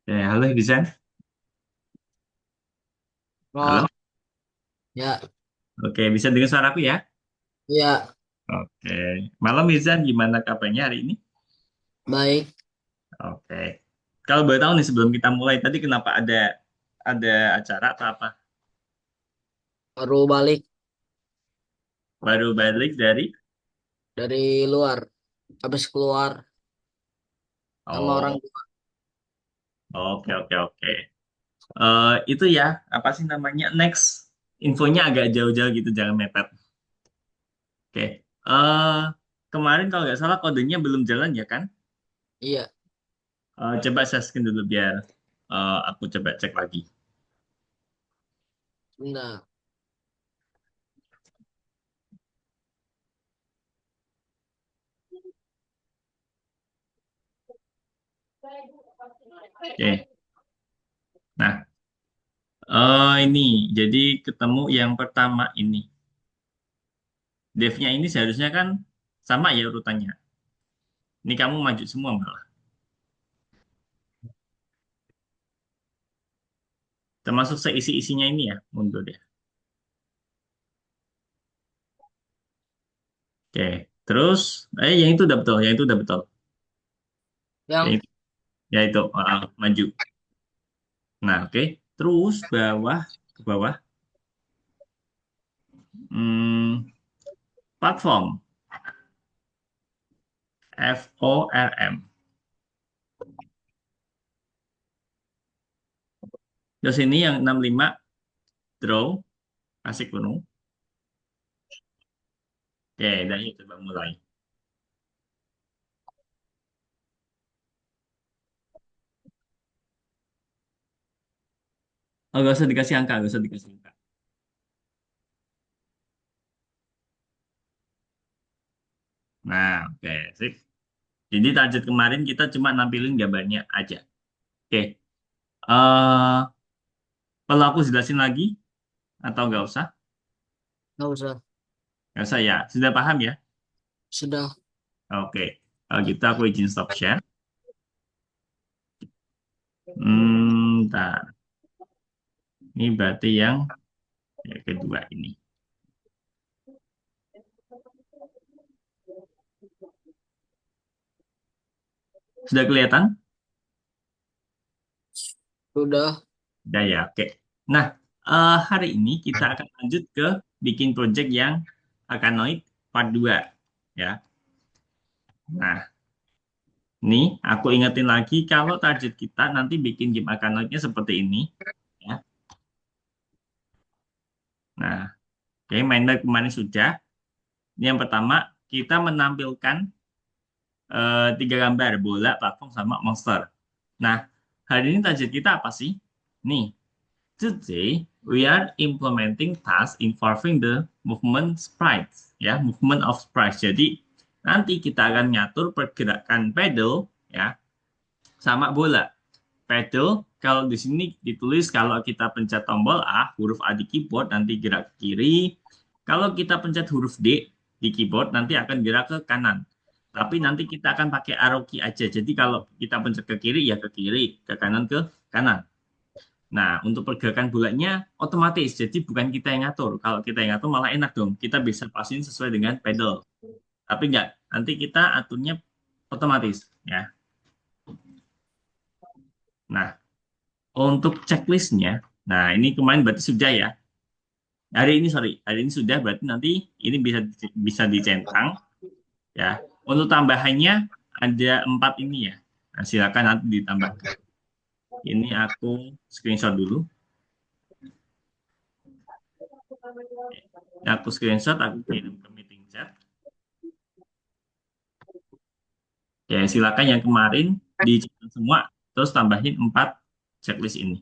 Halo Rizan. Oh, Halo. ya, Oke, bisa dengar suaraku ya? ya, Oke. Malam Rizan, gimana kabarnya hari ini? baik. Oke. Kalau boleh tahu nih sebelum kita mulai tadi kenapa ada acara atau apa? Baru balik Baru balik dari. dari luar. Habis keluar sama orang Oh, tua. oke oke oke. Itu ya, apa sih namanya? Next, infonya agak jauh-jauh gitu, jangan mepet. Oke. Kemarin kalau nggak salah kodenya belum jalan ya kan? Iya, Coba saya scan dulu biar aku coba cek lagi. benar. Oke. Nah, ini jadi ketemu yang pertama ini. Devnya ini seharusnya kan sama ya urutannya. Ini kamu maju semua malah. Termasuk seisi-isinya ini ya, mundur ya. Oke. Terus, yang itu udah betul, yang itu udah betul. Yang Yang itu, ya itu, maju. Nah, oke. Terus ke bawah, hmm, platform, FORM. Terus ini yang 65 draw, kasih kuning. Oke, dan yuk coba mulai. Oh, gak usah dikasih angka, gak usah dikasih angka. Nah, oke, sip. Jadi target kemarin kita cuma nampilin gambarnya aja. Oke, perlu aku jelasin lagi atau nggak usah? nggak usah. Nggak usah ya, sudah paham ya? Sudah. Oke, kalau gitu aku izin stop share. Ntar. Ini berarti yang kedua ini. Sudah kelihatan? Sudah. Sudah ya, oke. Nah, hari ini kita akan lanjut ke bikin project yang Arkanoid part 2. Ya. Nah, nih aku ingetin lagi kalau target kita nanti bikin game Arkanoidnya seperti ini. Ya. Nah, oke, mainnya kemarin sudah. Ini yang pertama, kita menampilkan tiga gambar, bola, platform, sama monster. Nah, hari ini target kita apa sih? Nih, today we are implementing task involving the movement sprites, ya, movement of sprites. Jadi, nanti kita akan ngatur pergerakan pedal, ya, sama bola. Pedal, kalau di sini ditulis kalau kita pencet tombol A, huruf A di keyboard nanti gerak ke kiri. Kalau kita pencet huruf D di keyboard nanti akan gerak ke kanan. Tapi nanti kita akan pakai arrow key aja. Jadi kalau kita pencet ke kiri ya ke kiri, ke kanan. Nah, untuk pergerakan bolanya otomatis. Jadi bukan kita yang ngatur. Kalau kita yang ngatur malah enak dong. Kita bisa pasin sesuai dengan pedal. Tapi enggak, nanti kita aturnya otomatis ya. Nah, untuk checklistnya, nah ini kemarin berarti sudah ya. Hari ini sorry, hari ini sudah berarti nanti ini bisa bisa dicentang ya. Untuk tambahannya ada 4 ini ya. Nah, silakan nanti ditambahkan. Ini aku screenshot dulu. Ini aku screenshot, aku kirim ke meeting chat. Ya, silakan yang kemarin dicetak semua, terus tambahin 4 checklist ini.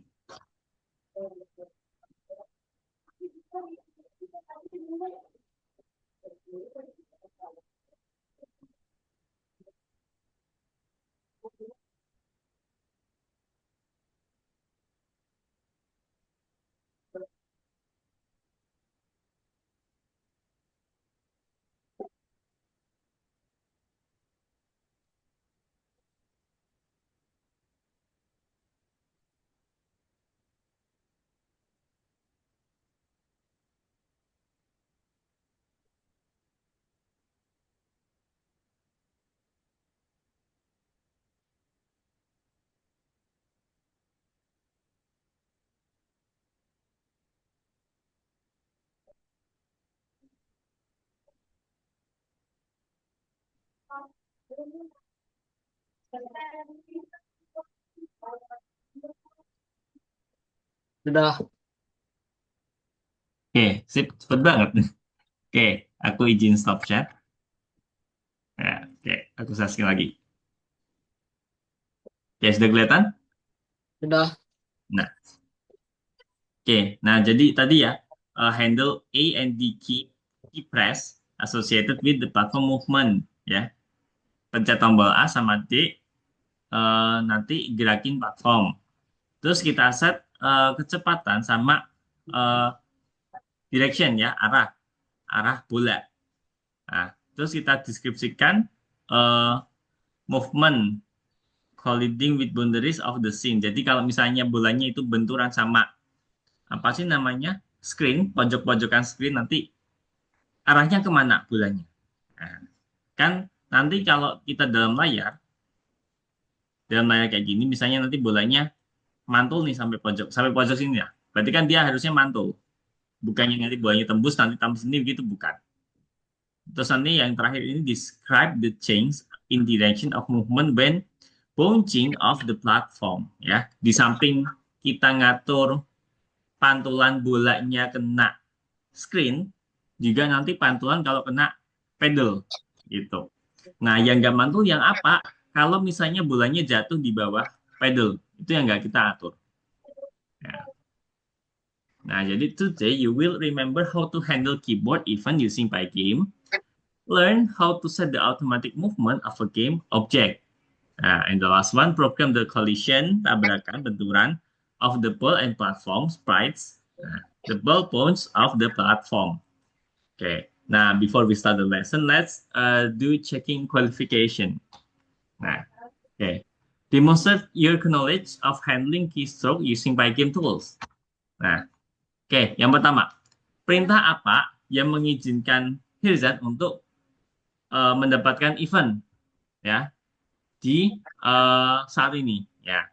Sudah. Oke, sip, cepet banget. Oke, aku izin stop chat. Ya, oke, aku sasking lagi. Oke, sudah kelihatan? Sudah. Nah, oke. Nah, jadi tadi ya, handle A and D key press associated with the platform movement. Ya, pencet tombol A sama D, nanti gerakin platform. Terus kita set kecepatan sama eh, direction ya, arah arah bola. Nah, terus kita deskripsikan eh, movement colliding with boundaries of the scene. Jadi kalau misalnya bolanya itu benturan sama apa sih namanya screen, pojok-pojokan screen, nanti arahnya kemana bolanya. Nah, kan nanti kalau kita dalam layar kayak gini, misalnya nanti bolanya mantul nih sampai pojok sini ya. Berarti kan dia harusnya mantul. Bukannya nanti bolanya tembus, nanti tembus sini gitu, bukan. Terus nanti yang terakhir ini describe the change in direction of movement when bouncing off the platform. Ya, di samping kita ngatur pantulan bolanya kena screen, juga nanti pantulan kalau kena pedal gitu. Nah, yang nggak mantul yang apa? Kalau misalnya bolanya jatuh di bawah pedal, itu yang nggak kita atur. Ya. Nah, jadi today you will remember how to handle keyboard even using Pygame, learn how to set the automatic movement of a game object. Nah, and the last one, program the collision, tabrakan, benturan of the ball and platform sprites, nah, the ball points of the platform. Okay. Now, before we start the lesson, let's do checking qualification. Nah, okay. Demonstrate your knowledge of handling keystroke using Pygame tools. Nah, oke. Yang pertama, perintah apa yang mengizinkan Hirzad untuk mendapatkan event ya di saat ini ya.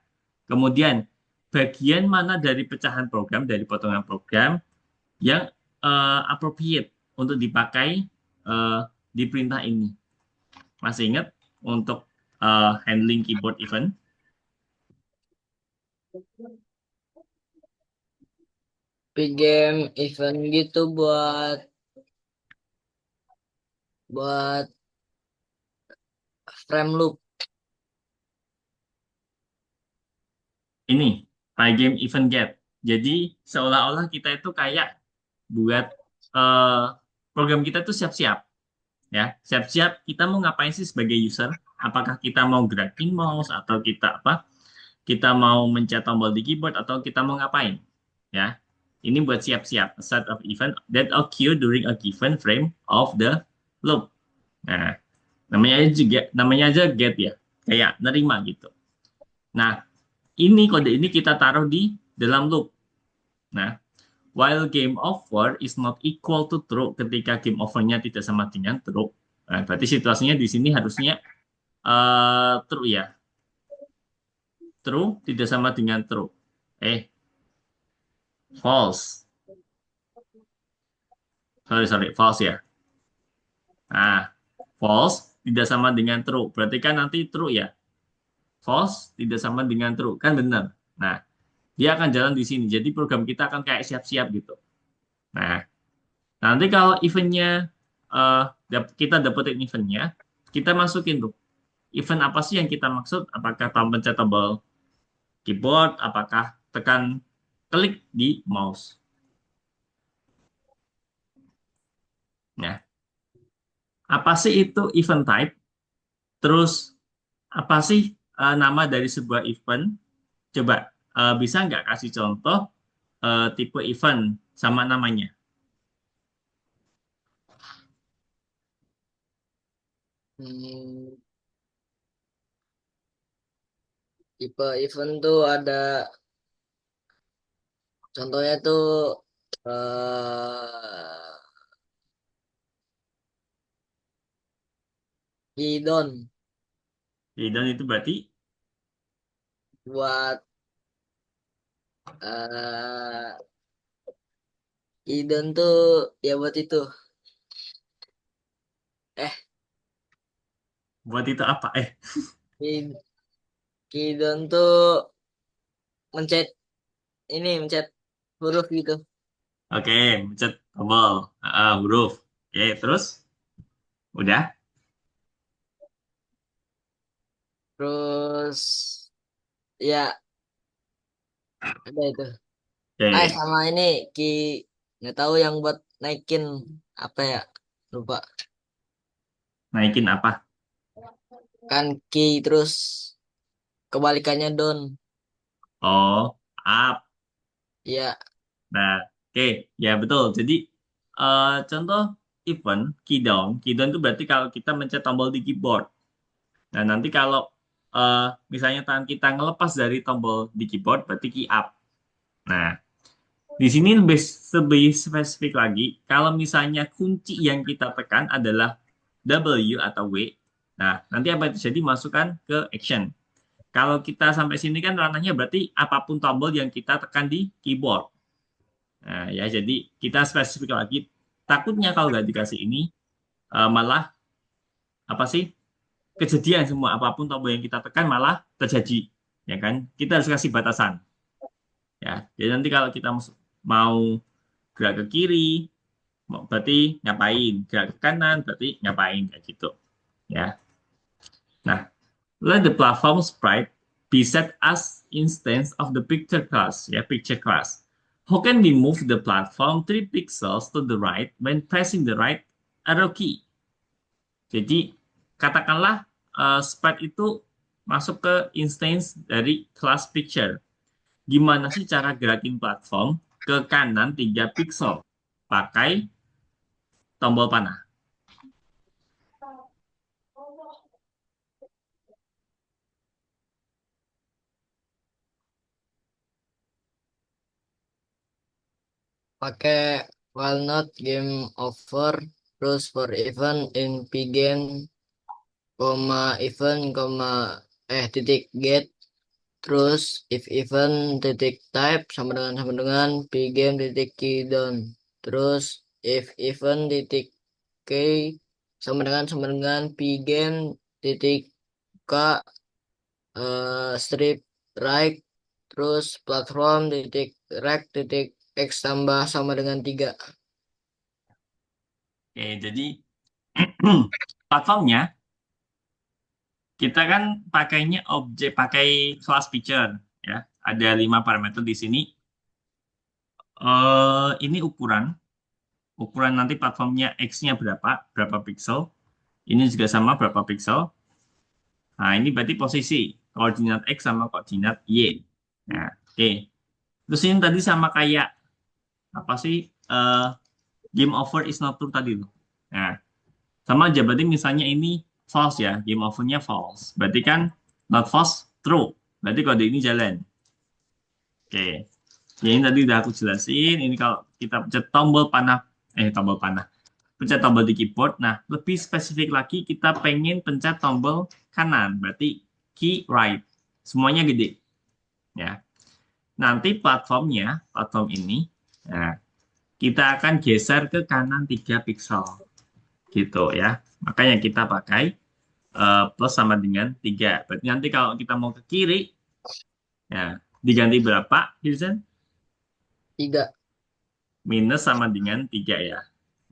Kemudian bagian mana dari pecahan program dari potongan program yang appropriate untuk dipakai eh, di perintah ini. Masih ingat untuk handling keyboard event? Game event gitu buat buat frame loop. Ini game event get. Jadi seolah-olah kita itu kayak buat eh, program kita tuh siap-siap ya, siap-siap kita mau ngapain sih sebagai user? Apakah kita mau gerakin mouse atau kita apa? Kita mau mencet tombol di keyboard atau kita mau ngapain? Ya. Ini buat siap-siap a set of event that occur during a given frame of the loop. Nah, namanya aja get ya. Kayak nerima gitu. Nah, ini kode ini kita taruh di dalam loop. Nah, while game over is not equal to true ketika game overnya tidak sama dengan true. Nah, berarti situasinya di sini harusnya true ya. True tidak sama dengan true. False. Sorry, false ya. Nah, false tidak sama dengan true. Berarti kan nanti true ya. False tidak sama dengan true. Kan benar. Nah, dia akan jalan di sini. Jadi program kita akan kayak siap-siap gitu. Nah, nanti kalau eventnya eh, kita dapetin eventnya, kita masukin tuh. Event apa sih yang kita maksud? Apakah pencet tombol keyboard? Apakah tekan klik di mouse? Nah, apa sih itu event type? Terus apa sih nama dari sebuah event? Coba bisa nggak kasih contoh tipe event sama namanya? Hmm, tipe event tuh ada contohnya tuh Hidon Dan itu berarti buat eh Hidon tuh ya buat itu. Eh, Buat itu apa? Ki- Kidon tuh mencet mencet huruf gitu. Oke, mencet tombol. Huruf. Oke, terus? Udah? Terus ya ada itu. Oke, Sama ini ki nggak tahu yang buat naikin apa ya, lupa. naikin apa? Kan ki terus kebalikannya don. Oh, up. Ya, Nah, oke, ya betul. Jadi, contoh event key down itu berarti kalau kita mencet tombol di keyboard. Nah, nanti kalau eh, misalnya tangan kita ngelepas dari tombol di keyboard, berarti key up. Nah, di sini lebih spesifik lagi, kalau misalnya kunci yang kita tekan adalah W atau W, nah, nanti apa yang terjadi? Masukkan ke action. Kalau kita sampai sini kan ranahnya berarti apapun tombol yang kita tekan di keyboard. Nah, ya, jadi kita spesifik lagi. Takutnya kalau nggak dikasih ini, malah apa sih? Kejadian semua. Apapun tombol yang kita tekan malah terjadi. Ya kan? Kita harus kasih batasan. Ya, jadi nanti kalau kita mau gerak ke kiri, berarti ngapain? Gerak ke kanan, berarti ngapain? Kayak gitu. Ya. Nah, let the platform sprite be set as instance of the picture class. Ya, picture class. How can we move the platform 3 pixels to the right when pressing the right arrow key? Jadi, katakanlah sprite itu masuk ke instance dari class picture. Gimana sih cara gerakin platform ke kanan 3 pixel? Pakai tombol panah. pakai walnut game over terus for event in begin koma event koma titik get terus if event titik type sama dengan begin titik key down terus if event titik key sama dengan begin titik k strip right terus platform titik rect titik x tambah sama dengan 3. Oke, jadi platformnya kita kan pakainya objek, pakai class picture, ya. Ada 5 parameter di sini. Ini ukuran nanti platformnya X-nya berapa pixel. Ini juga sama berapa pixel. Nah, ini berarti posisi koordinat X sama koordinat Y. Nah, oke. Terus ini tadi sama kayak apa sih? Game over is not true tadi loh. Nah, sama aja berarti misalnya ini false ya, game overnya false. Berarti kan not false, true. Berarti kode ini jalan. Oke. Ya, ini tadi udah aku jelasin. Ini kalau kita pencet tombol panah. Pencet tombol di keyboard. Nah, lebih spesifik lagi kita pengen pencet tombol kanan. Berarti key right. Semuanya gede. Ya. Nanti platform ini, nah, kita akan geser ke kanan 3 pixel. Gitu ya. Makanya kita pakai plus sama dengan 3. Berarti nanti kalau kita mau ke kiri, ya, diganti berapa, Hilsen? 3. Minus sama dengan 3 ya.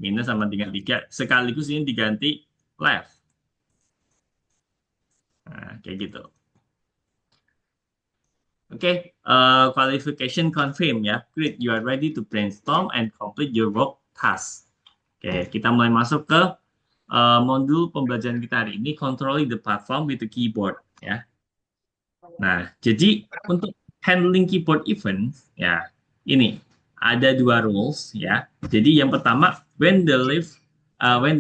Minus sama dengan 3. Sekaligus ini diganti left. Nah, kayak gitu. Oke, qualification confirm ya. Great, you are ready to brainstorm and complete your work task. Oke, kita mulai masuk ke modul pembelajaran kita hari ini, controlling the platform with the keyboard ya. Nah, jadi untuk handling keyboard event, ya, ini ada 2 rules ya. Jadi yang pertama, when the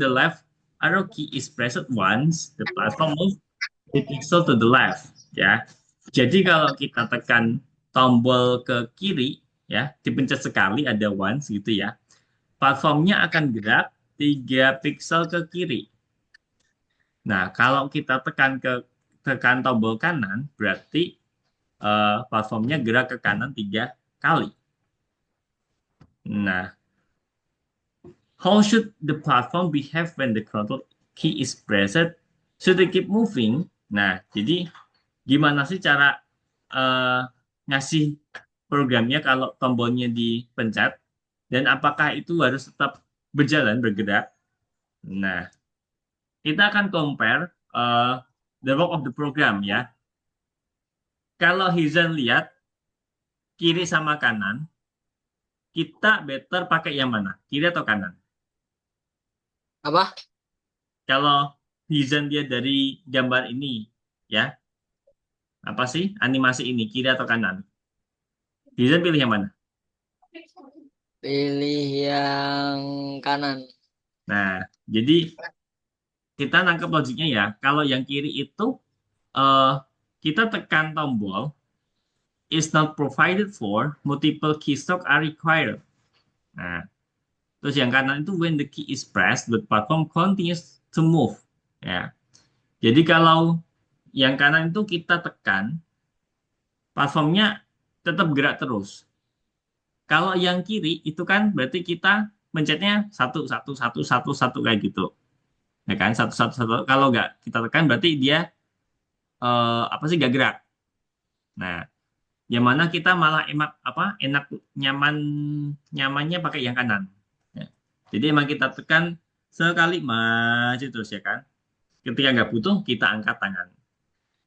left arrow key is pressed once, the platform moves the pixel to the left ya. Jadi kalau kita tekan tombol ke kiri ya, dipencet sekali ada once gitu ya. Platformnya akan gerak 3 pixel ke kiri. Nah, kalau kita tekan tombol kanan, berarti platformnya gerak ke kanan 3 kali. Nah, how should the platform behave when the control key is pressed Should they keep moving? Nah, jadi gimana sih cara eh, ngasih programnya kalau tombolnya dipencet dan apakah itu harus tetap berjalan bergerak? Nah, kita akan compare the work of the program ya. Kalau Hizan lihat kiri sama kanan, kita better pakai yang mana? Kiri atau kanan? Apa? Kalau Hizan dia dari gambar ini ya, apa sih animasi ini kiri atau kanan? Hizan pilih yang mana? Pilih yang kanan. Nah, jadi kita nangkep logiknya ya. Kalau yang kiri itu eh, kita tekan tombol is not provided for, multiple keystroke are required. Nah, terus yang kanan itu when the key is pressed, the platform continues to move. Ya. Jadi kalau yang kanan itu kita tekan, platformnya tetap gerak terus. Kalau yang kiri itu kan berarti kita mencetnya satu satu satu satu satu kayak gitu, ya kan satu satu satu. Kalau nggak kita tekan berarti dia apa sih gak gerak. Nah, yang mana kita malah enak apa enak nyaman nyamannya pakai yang kanan. Ya. Jadi emang kita tekan sekali maju terus ya kan. Ketika nggak butuh kita angkat tangan.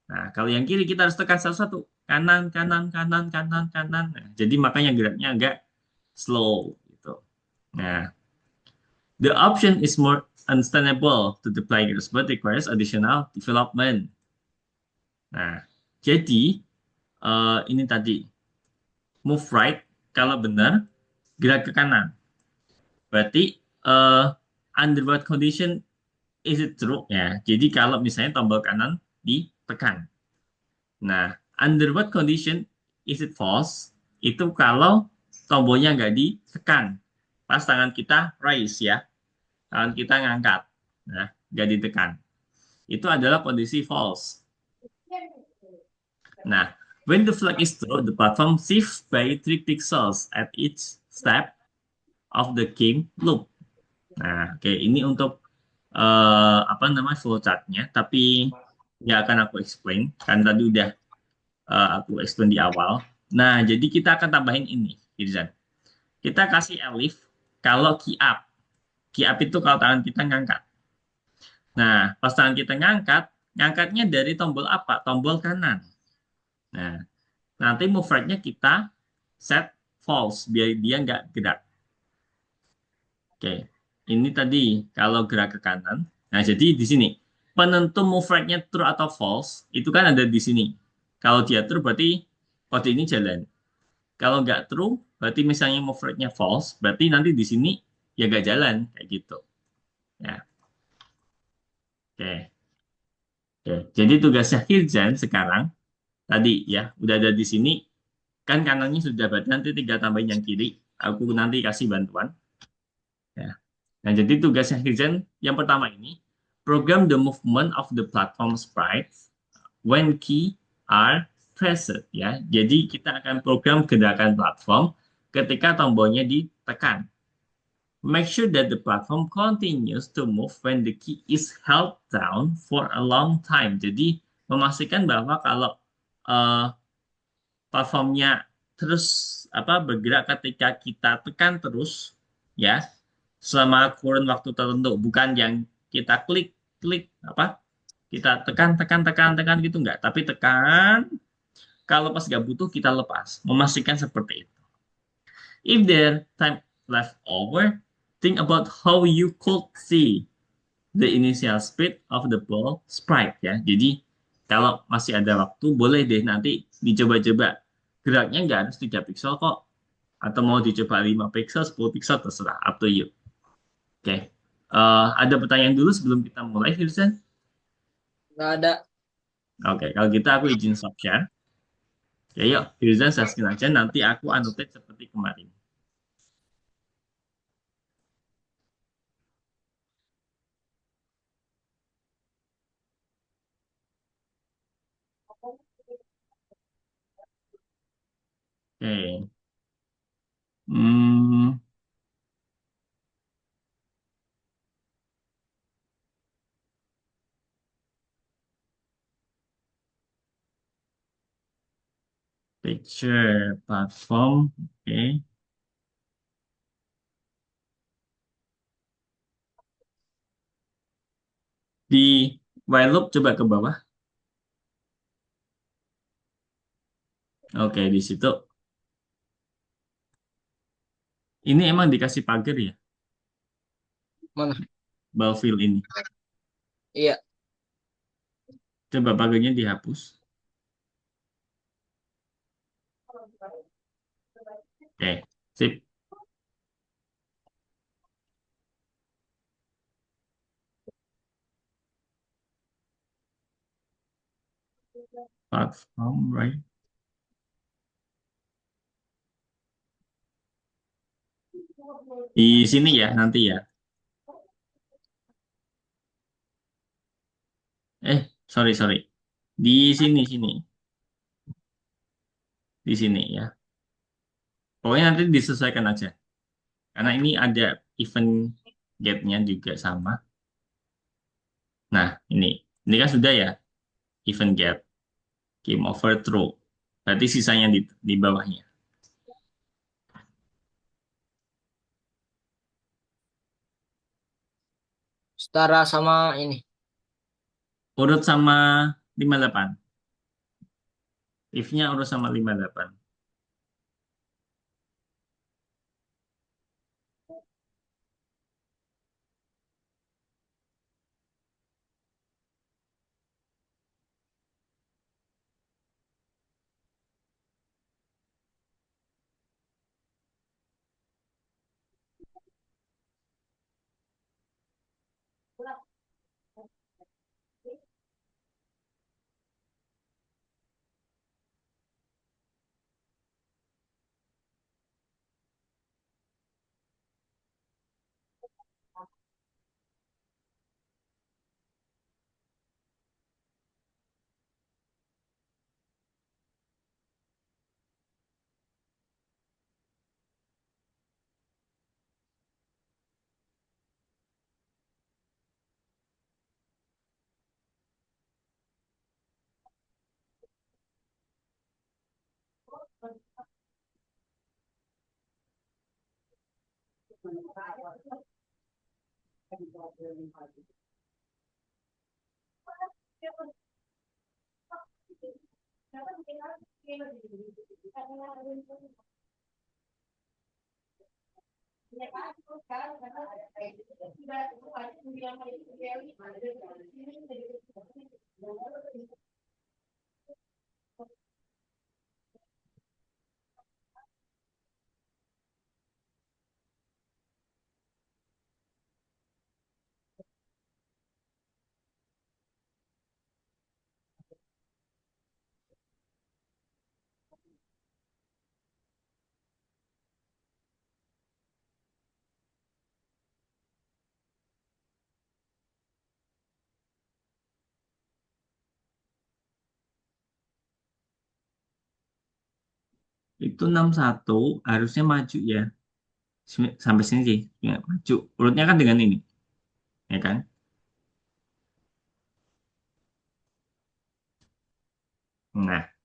Nah, kalau yang kiri kita harus tekan satu-satu. Kanan, kanan, kanan, kanan, kanan. Nah, jadi makanya geraknya agak slow gitu. Nah, the option is more understandable to the players but requires additional development. Nah, jadi ini tadi move right kalau benar gerak ke kanan. Berarti uh, under what condition is it true ya. Jadi kalau misalnya tombol kanan ditekan. Nah, under what condition is it false? Itu kalau tombolnya nggak ditekan. Pas tangan kita raise ya. Tangan kita ngangkat. Nah, nggak ditekan. Itu adalah kondisi false. Nah, when the flag is true, the platform shifts by 3 pixels at each step of the game loop. Nah, oke, ini untuk apa namanya flowchartnya, tapi ya akan aku explain kan tadi udah aku explain di awal. Nah, jadi kita akan tambahin ini, Irzan. Kita kasih elif kalau key up. Key up itu kalau tangan kita ngangkat. Nah, pas tangan kita ngangkat, ngangkatnya dari tombol apa? Tombol kanan. Nah, nanti move right-nya kita set false biar dia nggak gerak. Oke, ini tadi kalau gerak ke kanan. Nah, jadi di sini penentu move right-nya true atau false itu kan ada di sini. Kalau dia true berarti kode ini jalan. Kalau nggak true berarti misalnya move rate-nya false, berarti nanti di sini ya nggak jalan kayak gitu. Ya, oke. Oke. Jadi tugasnya Hirzan sekarang tadi ya udah ada di sini kan kanannya sudah berarti nanti tinggal tambahin yang kiri. Aku nanti kasih bantuan. Ya. Nah, jadi tugasnya Hirzan yang pertama ini program the movement of the platform sprite when key are pressed ya. Jadi kita akan program gerakan platform ketika tombolnya ditekan. Make sure that the platform continues to move when the key is held down for a long time. Jadi memastikan bahwa kalau uh, platformnya terus apa bergerak ketika kita tekan terus ya selama kurun waktu tertentu, bukan yang kita klik klik apa kita tekan tekan tekan tekan gitu enggak, tapi tekan kalau pas nggak butuh kita lepas. Memastikan seperti itu. If there time left over, think about how you could see the initial speed of the ball sprite ya. Jadi kalau masih ada waktu, boleh deh nanti dicoba-coba. Geraknya nggak harus 3 pixel kok. Atau mau dicoba 5 pixel, 10 pixel, terserah. Up to you. Oke. Ada pertanyaan dulu sebelum kita mulai, Firsan? Nggak ada. Oke, kalau gitu aku izin stop share. Ya, yuk, Firsan saya screen aja. Nanti aku annotate seperti kemarin. Oke. Hmm, Picture, platform, oke. Di while loop coba ke bawah. Oke, di situ. Ini emang dikasih pagar ya, Mana? Balfield ini. Iya. Coba pagarnya dihapus. Oke, sip. Platform, right? Di sini ya, nanti ya. Sorry, sorry. Di sini, sini. Di sini ya. Pokoknya nanti disesuaikan aja. Karena ini ada event gate-nya juga sama. Nah, ini. Ini kan sudah ya, event gate. Game overthrow. Berarti sisanya di bawahnya. Setara sama ini. Urut sama 58. If-nya urut sama 58. Itu 61 harusnya maju ya. Sampai sini sih. Ya, maju. Urutnya kan dengan ini. Ya kan? Nah,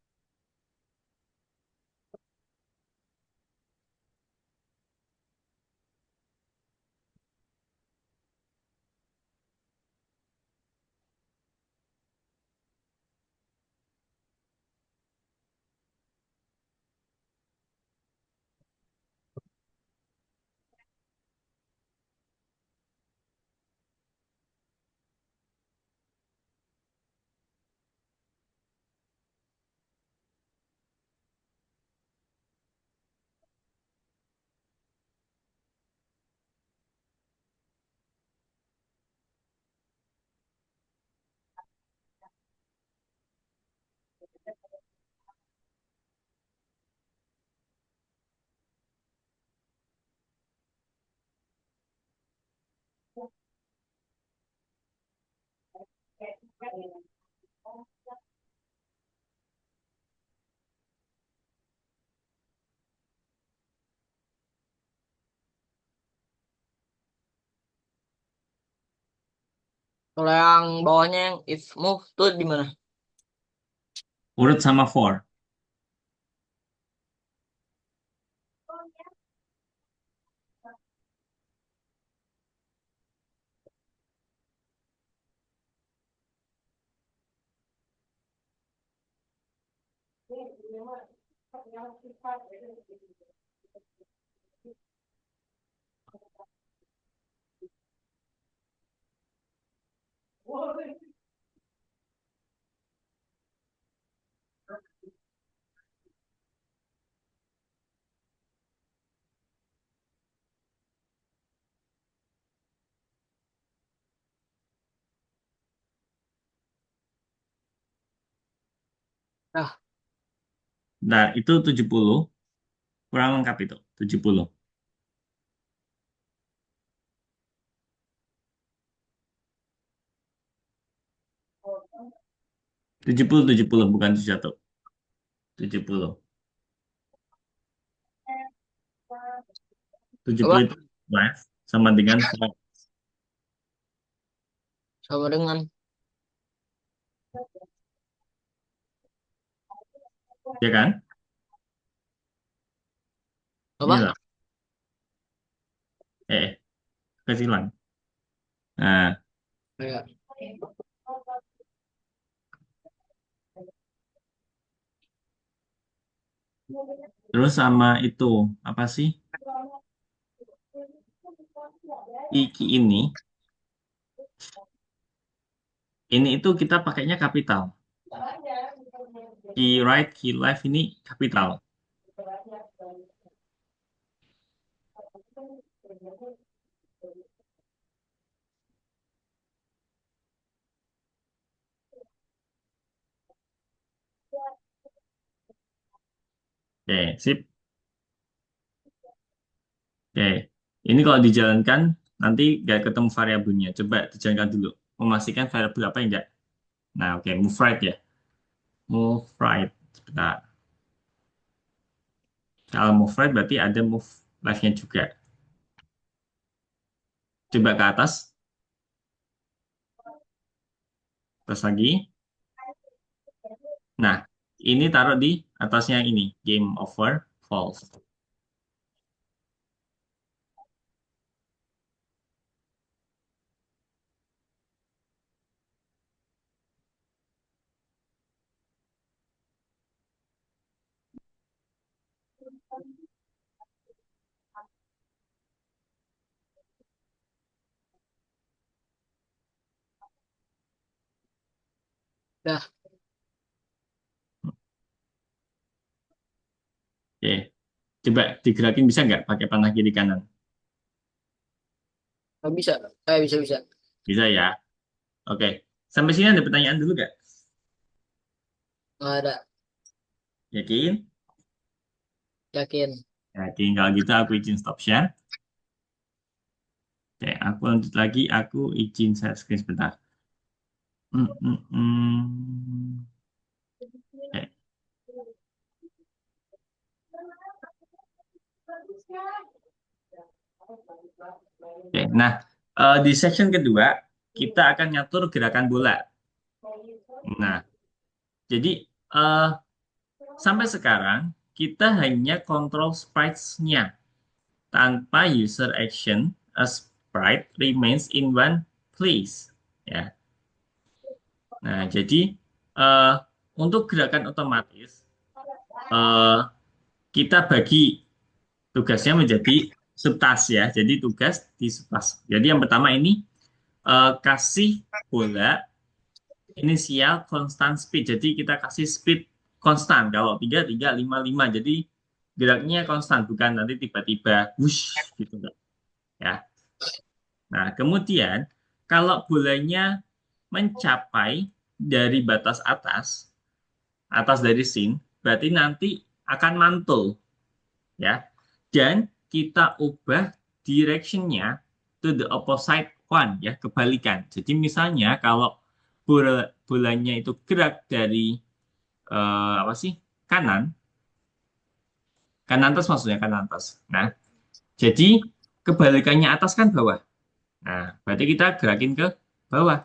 Kalau yang bawahnya yang if move tuh di mana? urut sama 4. Nah, Nah, itu 70 kurang lengkap itu. 70. 70, 70 bukan 71. 70. 70 apa? itu live sama dengan five, Sama dengan ya kan? Ini apa? loh. Kecilan. Nah, Kayak terus sama itu apa sih? Iki ini itu kita pakainya kapital. Key right, key left ini kapital. Oke, sip. Oke, ini kalau dijalankan nanti nggak ketemu variabelnya. Coba dijalankan dulu. Memastikan variabel apa enggak. Nah, oke, move right ya. Move right. Sebentar. Kalau move right berarti ada move left-nya juga. Coba ke atas, terus lagi. Nah, ini taruh di atasnya ini. Game over, false. dah, Oke, coba digerakin bisa nggak pakai panah kiri kanan? nggak bisa. Bisa bisa. Bisa ya. Oke, sampai sini ada pertanyaan dulu nggak? Nggak ada. Yakin? Yakin. Yakin kalau gitu aku izin stop share. Oke, aku lanjut lagi. Aku izin share screen sebentar. Hmm, hmm, hmm. Oke, oke. Nah, di section kedua kita akan ngatur gerakan bola. Nah, jadi eh, sampai sekarang kita hanya kontrol sprites-nya tanpa user action. A sprite remains in one place. Ya. Nah, jadi eh, untuk gerakan otomatis eh, kita bagi tugasnya menjadi subtask ya. Jadi tugas di subtask. Jadi yang pertama ini kasih bola inisial constant speed. Jadi kita kasih speed konstan. Kalau 3 3 5 5. Jadi geraknya konstan, bukan nanti tiba-tiba wush gitu enggak. Ya. Nah, kemudian kalau bolanya mencapai dari batas atas, atas dari scene, berarti nanti akan mantul ya. Dan kita ubah directionnya to the opposite one ya, kebalikan. Jadi misalnya kalau bolanya itu gerak dari apa sih, kanan, kanan atas maksudnya kanan atas. Nah, jadi kebalikannya atas kan bawah. Nah, berarti kita gerakin ke bawah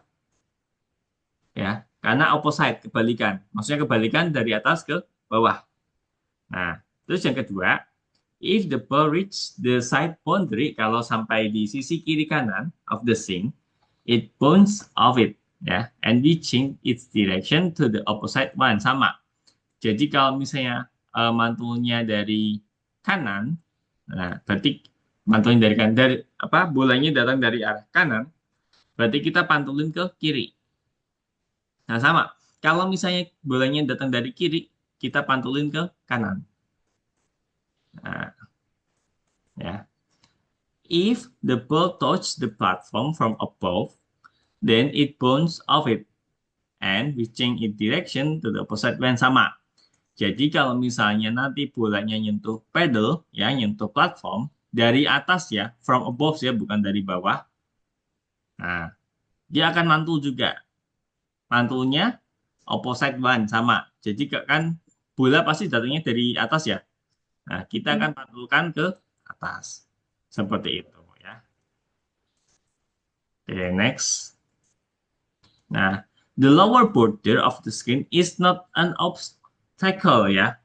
ya, karena opposite kebalikan. Maksudnya kebalikan dari atas ke bawah. Nah, terus yang kedua, if the ball reach the side boundary, kalau sampai di sisi kiri kanan of the scene, it bounce off it, ya, and we change its direction to the opposite one, sama. Jadi kalau misalnya mantulnya dari kanan, nah berarti mantulnya dari kanan, dari apa bolanya datang dari arah kanan, berarti kita pantulin ke kiri. Nah sama, kalau misalnya bolanya datang dari kiri, kita pantulin ke kanan. Nah, ya. If the ball touch the platform from above, then it bounce off it, and we change its direction to the opposite when sama. Jadi kalau misalnya nanti bolanya nyentuh pedal, ya nyentuh platform dari atas ya, from above ya, bukan dari bawah. Nah, dia akan mantul juga. Mantulnya opposite one sama. Jadi kan bola pasti datangnya dari atas ya. Nah, kita akan pantulkan ke atas. Seperti itu ya. Oke, next. Nah, the lower border of the screen is not an obstacle ya.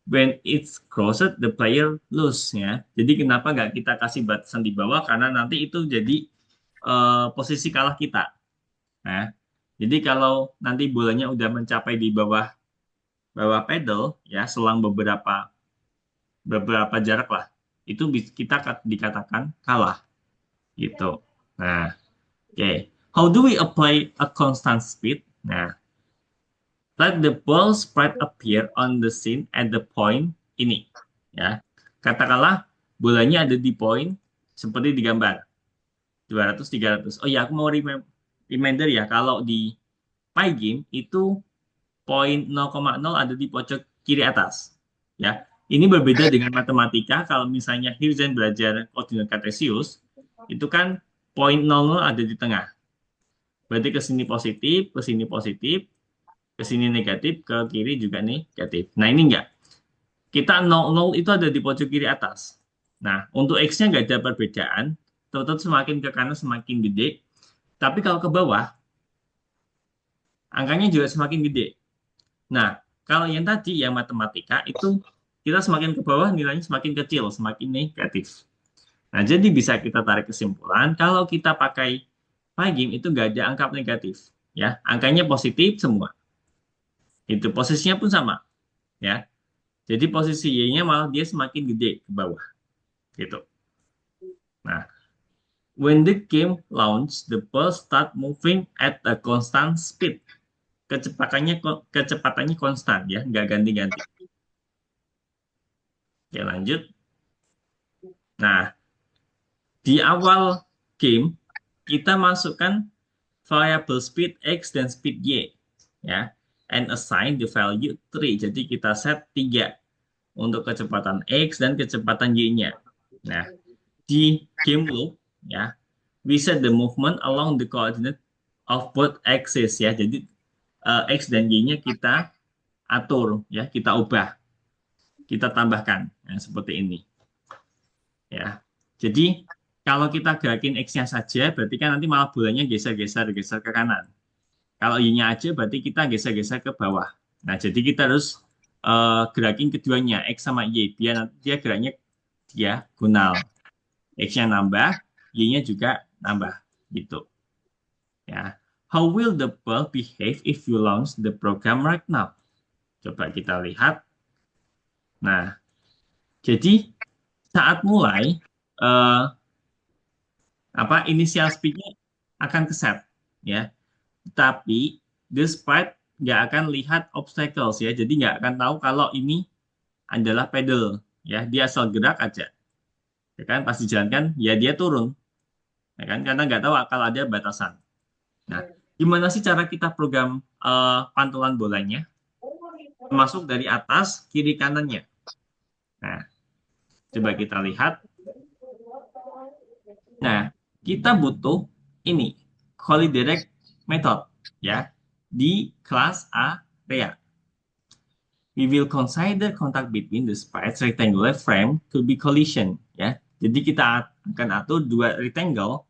When it's crossed, the player lose ya. Jadi kenapa nggak kita kasih batasan di bawah? Karena nanti itu jadi posisi kalah kita. Nah, jadi kalau nanti bolanya udah mencapai di bawah bawah pedal ya, selang beberapa beberapa jarak lah, itu kita dikatakan kalah gitu. Nah, oke. Okay. How do we apply a constant speed? Nah, let the ball sprite appear on the scene at the point ini. Ya, katakanlah bolanya ada di poin seperti di gambar 200 300. Oh ya, aku mau reminder ya, kalau di Pygame itu poin 0,0 ada di pojok kiri atas. Ya, ini berbeda dengan matematika. Kalau misalnya Hirzen belajar koordinat kartesius, itu kan poin 00 ada di tengah. Berarti ke sini positif, ke sini negatif, ke kiri juga negatif. Nah, ini enggak. Kita 00 itu ada di pojok kiri atas. Nah, untuk X-nya nggak ada perbedaan. Tetap semakin ke kanan semakin gede. Tapi kalau ke bawah, angkanya juga semakin gede. Nah, kalau yang tadi, yang matematika, itu kita semakin ke bawah nilainya semakin kecil, semakin negatif. Nah, jadi bisa kita tarik kesimpulan, kalau kita pakai Pygame itu nggak ada angka negatif. Ya, angkanya positif semua. Itu posisinya pun sama. Ya, jadi posisi Y-nya malah dia semakin gede ke bawah. Gitu. Nah, when the game launch, the ball start moving at a constant speed. Kecepatannya konstan ya, nggak ganti-ganti. Oke, lanjut. Nah, di awal game kita masukkan variable speed X dan speed Y ya, and assign the value 3. Jadi kita set 3 untuk kecepatan X dan kecepatan Y-nya. Nah, di game loop ya, we set the movement along the coordinate of both axes ya. Jadi X dan Y-nya kita atur ya, kita ubah, kita tambahkan ya, seperti ini ya. Jadi kalau kita gerakin X-nya saja, berarti kan nanti malah bolanya geser-geser geser ke kanan. Kalau Y-nya aja, berarti kita geser-geser ke bawah. Nah, jadi kita harus gerakin keduanya, X sama Y, biar nanti dia geraknya diagonal. X-nya nambah, Y-nya juga nambah, gitu. Ya. How will the ball behave if you launch the program right now? Coba kita lihat. Nah, jadi saat mulai, eh, inisial speed-nya akan keset ya, tapi the sprite nggak akan lihat obstacles ya, jadi nggak akan tahu kalau ini adalah pedal ya, dia asal gerak aja ya kan, pas dijalankan ya dia turun ya kan, karena nggak tahu kalau ada batasan. Nah, gimana sih cara kita program pantulan bolanya, masuk dari atas kiri kanannya? Nah, coba kita lihat. Nah, kita butuh ini, colliderate method ya, di kelas area. We will consider contact between the sprites rectangular frame to be collision ya. Jadi kita akan atur dua rectangle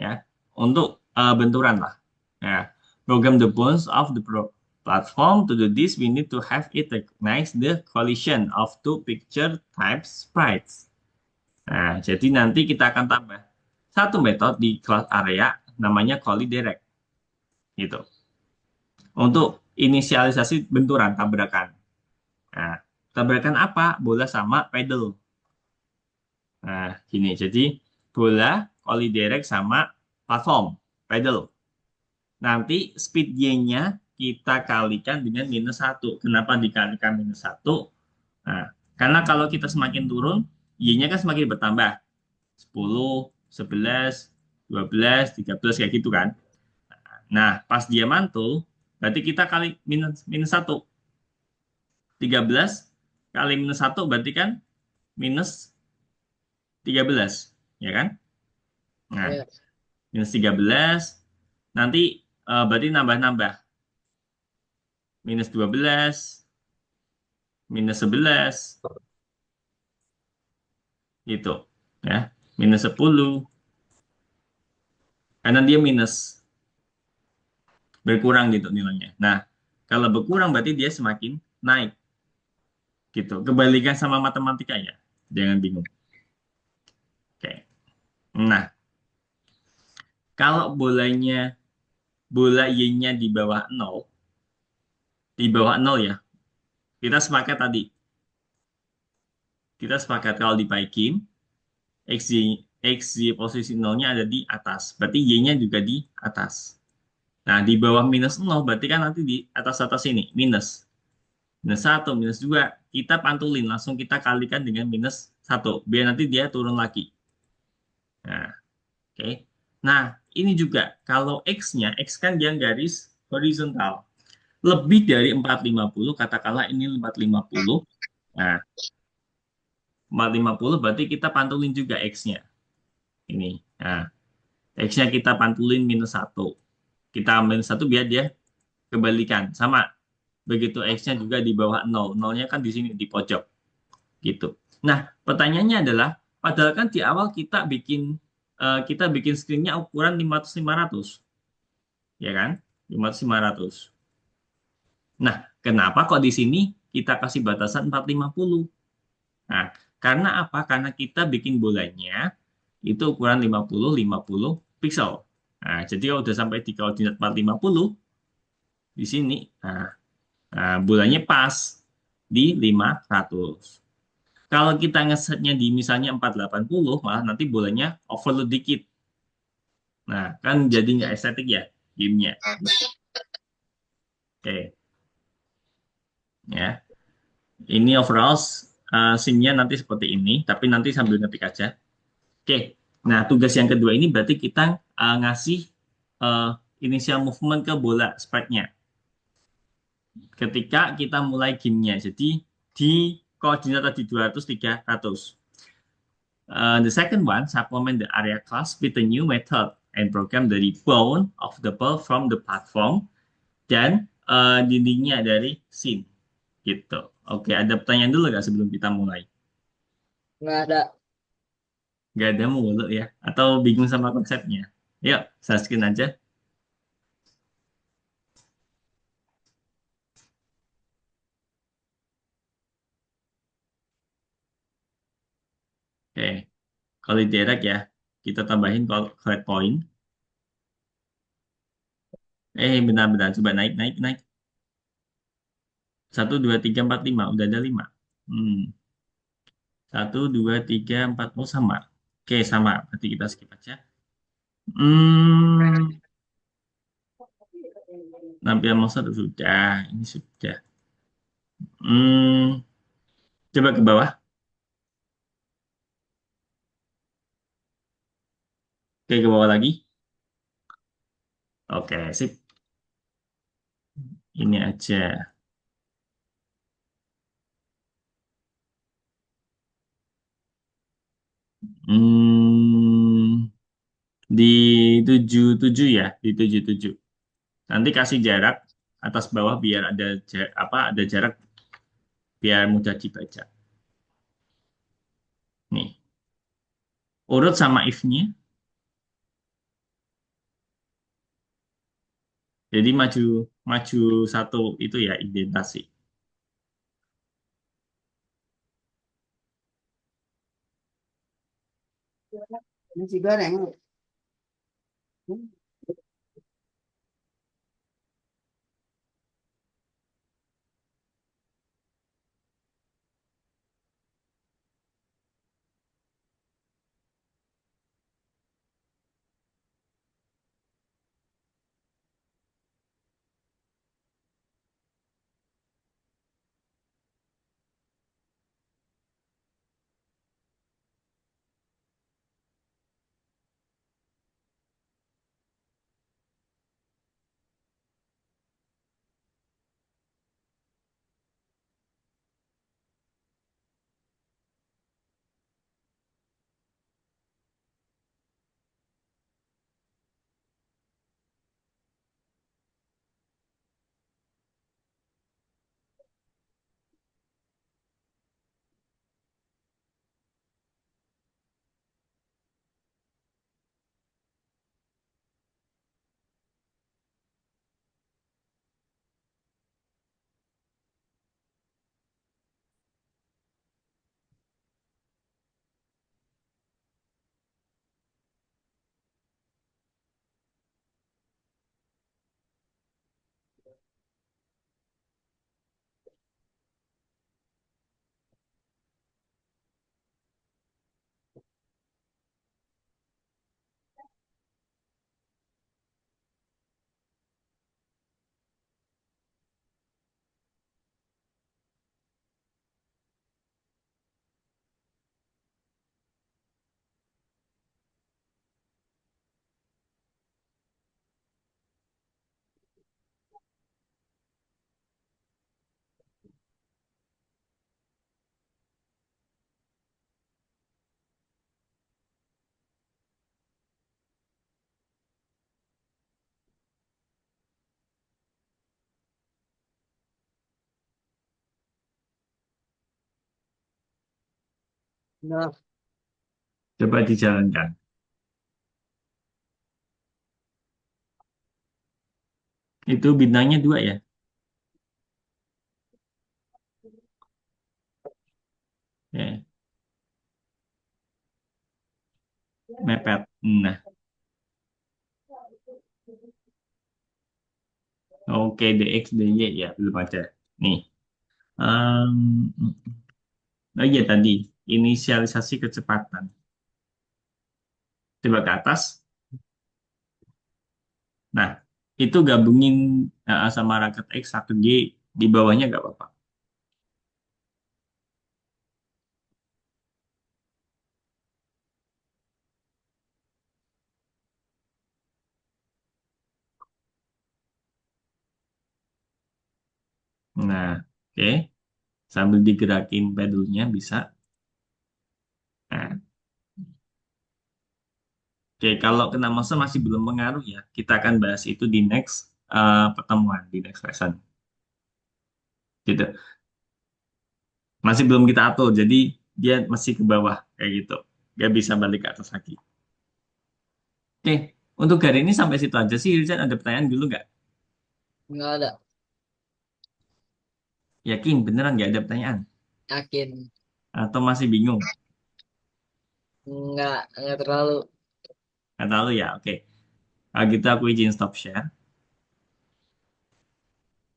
ya untuk benturan lah. Ya, program the bones of the platform. To do this, we need to have it recognize the collision of two picture type sprites. Nah, jadi nanti kita akan tambah satu metode di kelas area namanya colliderate gitu. Untuk inisialisasi benturan tabrakan. Nah, tabrakan apa? Bola sama pedal. Nah, gini. Jadi bola direct sama platform, pedal. Nanti speed Y-nya kita kalikan dengan -1. Kenapa dikalikan -1? Nah, karena kalau kita semakin turun, Y-nya kan semakin bertambah. 10, 11, 12, 13 kayak gitu kan. Nah, pas dia mantul, berarti kita kali minus minus 1. 13 kali -1 berarti kan minus 13, ya kan? Nah, Ya. -13 nanti berarti nambah-nambah. -12, -11 gitu, ya. -10 karena dia minus berkurang gitu nilainya. Nah, kalau berkurang berarti dia semakin naik gitu. Kebalikan sama matematika ya. Jangan bingung. Oke. Nah, kalau bola Y-nya di bawah nol ya. Kita sepakat tadi. Kita sepakat kalau di Paikin, XY posisi nolnya ada di atas. Berarti Y-nya juga di atas. Nah, di bawah -0 berarti kan nanti di atas-atas ini, minus. -1, -2, kita pantulin. Langsung kita kalikan dengan -1. Biar nanti dia turun lagi. Nah, oke. Nah, ini juga. Kalau X-nya, X kan dia garis horizontal. Lebih dari 450, katakanlah ini 450. Nah, 450 berarti kita pantulin juga X-nya. Ini. Nah, X-nya kita pantulin -1. Kita ambil 1 biar dia kebalikan. Sama. Begitu X-nya juga di bawah 0. Nolnya kan di sini, di pojok. Gitu. Nah, pertanyaannya adalah, padahal kan di awal kita bikin screen-nya ukuran 500-500. Ya kan? 500-500. Nah, kenapa kok di sini kita kasih batasan 450? Nah, karena apa? Karena kita bikin bolanya itu ukuran 50-50 pixel. Nah, jadi kalau udah sampai di koordinat 450 di sini, nah, bolanya pas di 500. Kalau kita ngesetnya di misalnya 480, malah nanti bolanya overload dikit. Nah, kan jadi nggak estetik ya gamenya. Oke, ya. Ini overall scene-nya nanti seperti ini, tapi nanti sambil ngetik aja. Oke, nah tugas yang kedua ini berarti kita ngasih uh, initial movement ke bola sprite-nya ketika kita mulai gamenya. Jadi di koordinat tadi 200, 300. The second one, supplement the area class with a new method and program the rebound of the ball from the platform dan dindingnya dari scene. Gitu. Oke, ada pertanyaan dulu nggak sebelum kita mulai? Nggak ada. Nggak ada mulu ya? Atau bingung sama konsepnya? Yuk, saya screen aja. Oke, kalau direct ya, kita tambahin collect point. Benar-benar. Coba naik, naik, naik. 1, 2, 3, 4, 5. Udah ada 5. 1, 2, 3, 4. Oh, sama. Oke, sama. Berarti kita skip aja. Hmm, Lampion monster sudah. Ini sudah. Hmm, Coba ke bawah. Oke, ke bawah lagi. Oke, sip. Ini aja. Hmm, di 77 ya, di 77. Nanti kasih jarak atas bawah biar ada jarak biar mudah dibaca. Nih, urut sama if-nya. Jadi maju maju satu itu ya indentasi. Nasi goreng. Nah, Coba dijalankan. Itu bintangnya dua ya. Ya, mepet. Nah, oke, DX, DY ya, belum ada. Nih. Oh iya tadi, inisialisasi kecepatan. Coba ke atas. Nah, itu gabungin sama raket X 1G di bawahnya nggak apa-apa. Nah, oke. Sambil digerakin pedalnya bisa. Nah, oke, kalau kena monster masih belum pengaruh ya. Kita akan bahas itu di next pertemuan, di next lesson. Gitu. Masih belum kita atur, jadi dia masih ke bawah kayak gitu. Nggak bisa balik ke atas lagi. Oke, untuk hari ini sampai situ aja sih. Richard, ada pertanyaan dulu nggak? nggak ada. Yakin beneran nggak ada pertanyaan? Yakin. Atau masih bingung? Nggak terlalu. Nggak tahu ya, oke. Kalau gitu aku izin stop share.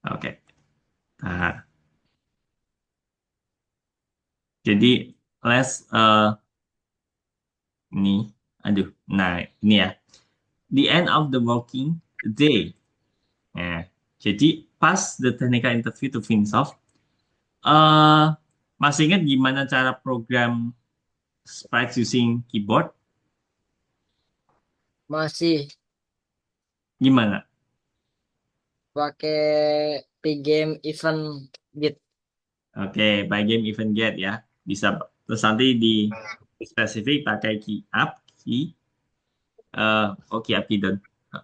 Oke. Nah, jadi ini, aduh, nah ini ya. The end of the working day. Nah, jadi pas the technical interview to finish off, eh masih ingat gimana cara program sprites using keyboard? Masih Gimana? pakai pgame event git. Oke, by game event get ya. Bisa. Terus nanti di spesifik pakai key up, key, key up key down.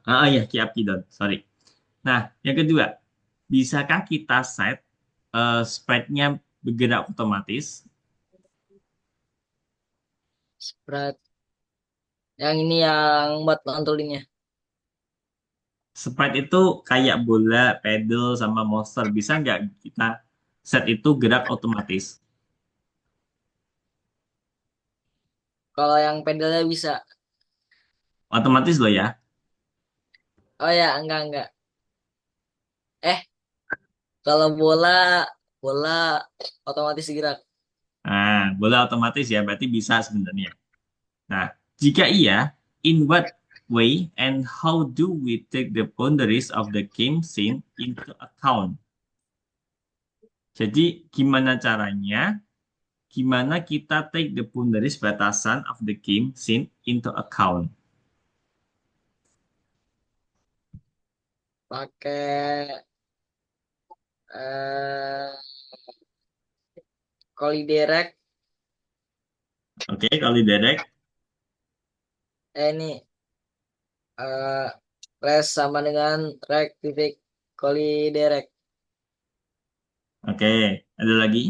Ya, key up key down. Sorry. Nah, yang kedua, bisakah kita set sprite-nya bergerak otomatis? Sprite. Yang ini yang buat mantulingnya. Sprite itu kayak bola, pedal, sama monster. Bisa nggak kita set itu gerak otomatis? Kalau yang pedalnya bisa. Otomatis loh ya. Oh ya, enggak. Eh, kalau bola, bola otomatis gerak. Nah, bola otomatis ya, berarti bisa sebenarnya. Nah, jika iya, in what way and how do we take the boundaries of the game scene into account? Jadi, gimana caranya? Gimana kita take the boundaries batasan of the game scene into account? Pakai eh koliderek. Oke, kalau direct, Ini eh res sama dengan rek titik koliderek. oke, ada lagi?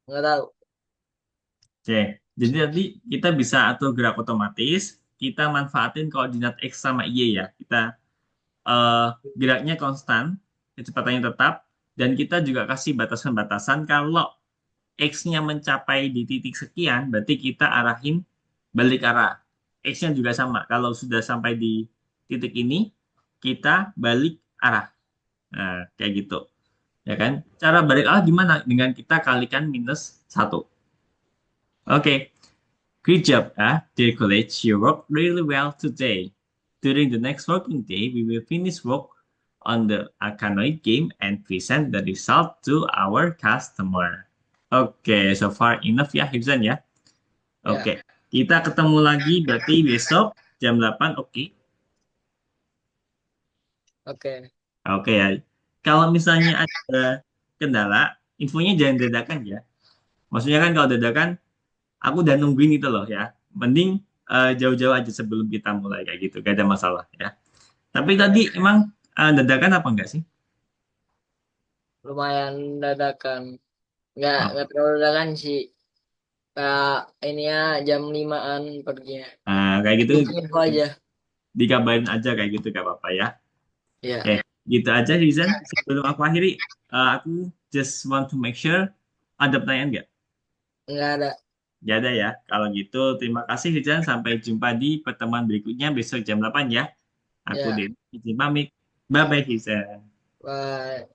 Nggak tahu. Oke, jadi nanti kita bisa atur gerak otomatis, kita manfaatin koordinat X sama Y ya. Kita eh, geraknya konstan, kecepatannya tetap, dan kita juga kasih batasan-batasan kalau X-nya mencapai di titik sekian, berarti kita arahin balik arah. X-nya juga sama, kalau sudah sampai di titik ini, kita balik arah. Nah, kayak gitu. Ya kan? Cara balik arah gimana? Dengan kita kalikan minus satu. Oke, great job, dear college. You worked really well today. During the next working day, we will finish work on the Arkanoid game and present the result to our customer. Oke, so far enough ya, Hibzan ya. Ya, Oke, kita ketemu lagi berarti besok jam 8. Oke. oke. Oke ya. Kalau misalnya ada kendala, infonya jangan dadakan ya. Maksudnya kan kalau dadakan, aku udah nungguin itu loh ya. Mending jauh-jauh aja sebelum kita mulai kayak gitu. Gak ada masalah ya. Tapi tadi emang dadakan apa enggak sih? Lumayan dadakan. Oh, nggak terlalu dadakan sih. Kak, ini ya jam 5-an perginya. kayak gitu Info aja. dikabarin aja kayak gitu gak apa-apa ya. Ya, Oke, gitu aja Rizan. Sebelum aku akhiri, aku just want to make sure ada pertanyaan nggak? nggak ada. Nggak ada ya. Kalau gitu, terima kasih Rizan. Sampai jumpa di pertemuan berikutnya besok jam 8 ya. Aku Ya, Den, izin pamit. Bye-bye Rizan. bye.